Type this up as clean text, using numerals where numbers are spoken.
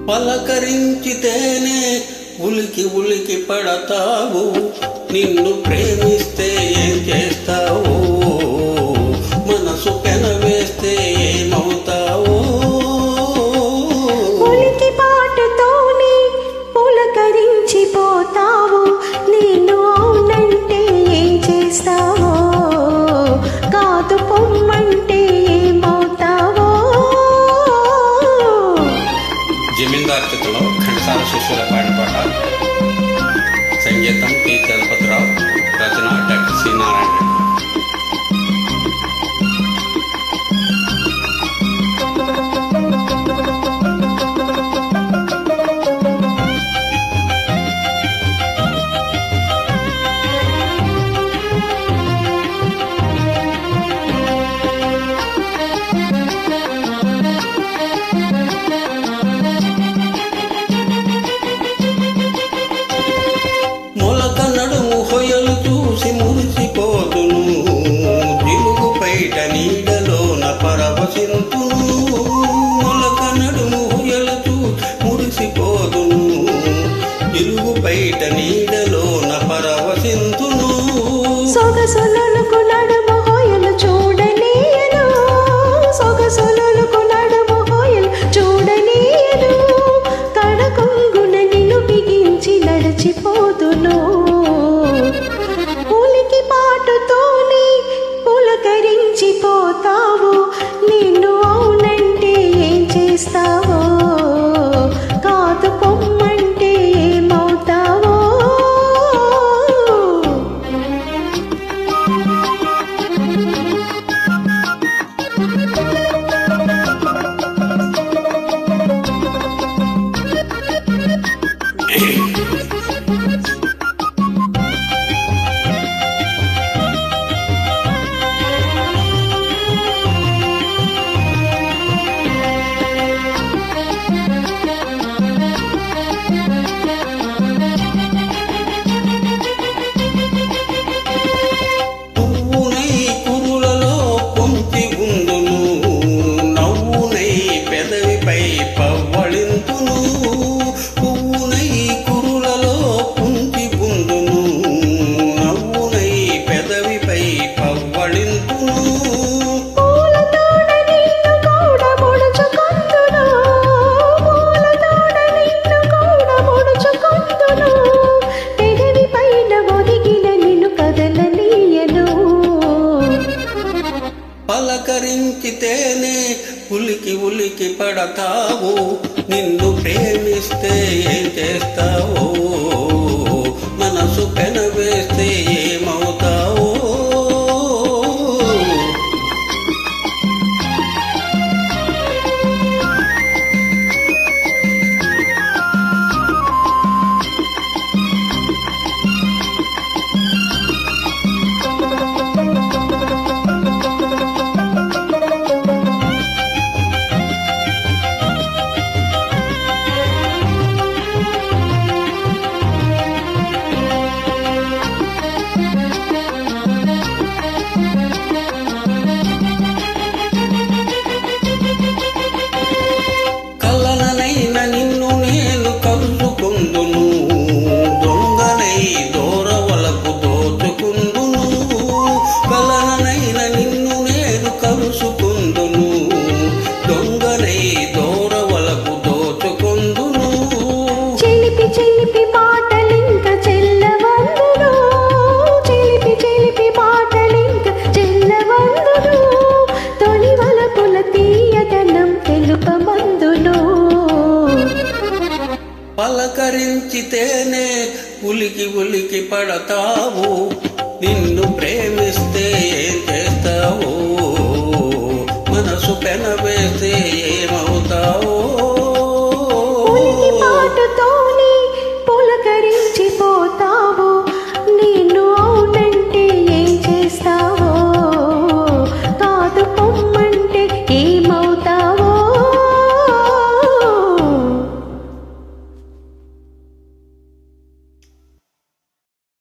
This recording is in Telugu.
పలకరించితేనే ఉలికి ఉలికి పడతావు, నిన్ను ప్రేమిస్తే ఏం చేస్తావు, మనసు పెనవేస్తే ఏమవుతావు. ఉలికి పాటతోనే పులకరించిపోతావు, నేను అవునంటే ఏం చేస్తావో, కాదు పొమ్మంటే ఏమవుతావో. జమీందార్ చిత్రంలో ఘంటసాల శిష్యుల పాడిన పాట. సంగీతం టి చలపతిరావు, రచన డాక్టర్ సి నారాయణ. మొలక నడుము హొయలు చూసి మురిసిపోతును, జిలుగు పైట నీడలోన పరవశింతును. మొలక నడుము హొయలు చూసి మురిసిపోతును, జిలుగు పైట నీడలోన పరవశింతును. సొగసులకు నడుము హొయలు చూడనీయను, సొగసులకు నడుము హొయలు చూడనీయను, కడకొంగున నిన్ను బిగించి నడిచిపోతును. ఉలికి పాటతోనే పులకరించిపోతావు, నిన్ను అవునంటే ఏం చేస్తావో, కాదు పొమ్మంటే ఏమవుతావో. పువ్వునై కురులలో పొంచి ఉందును, నవ్వునై పెదవిపై పవ్వళింతును. పువ్వునై కురులలో పొంచి ఉందును, నవ్వునై పెదవిపై పవ్వళింతును. పూలతోడ నిన్ను కూడా ముడుచుకొందును, పూలతోడ నిన్ను కూడా ముడుచుకొందును, పెదవి పైన ఒదిగిన నిన్ను కదలనీయను. పలకరించితేనే ఉలికి ఉలికి పడతావు, నిన్ను ప్రేమిస్తే ఏం చేస్తావు, మనసు పెనవేస్తే ఏమవుతావు. కలననైన నిన్ను నేను కలుసుకుందును, దొంగనై దూరవలకు దోచుకుందును. కలననైన నిన్ను నేను కలుసుకుందును, దొంగనై దూరవలకు దోచుకుందును. చిలిపి చిలిపి మాటలింక చెల్లవందును, చిలిపి చిలిపి మాటలింక చెల్లవందును, తొలి వలపుల తీయదనం తెలుపమందును. పలకరించితేనే ఉలికి ఉలికి పడతావు, నిన్ను ప్రేమిస్తే ఏం చేస్తావు, మనసు పెనవేస్తే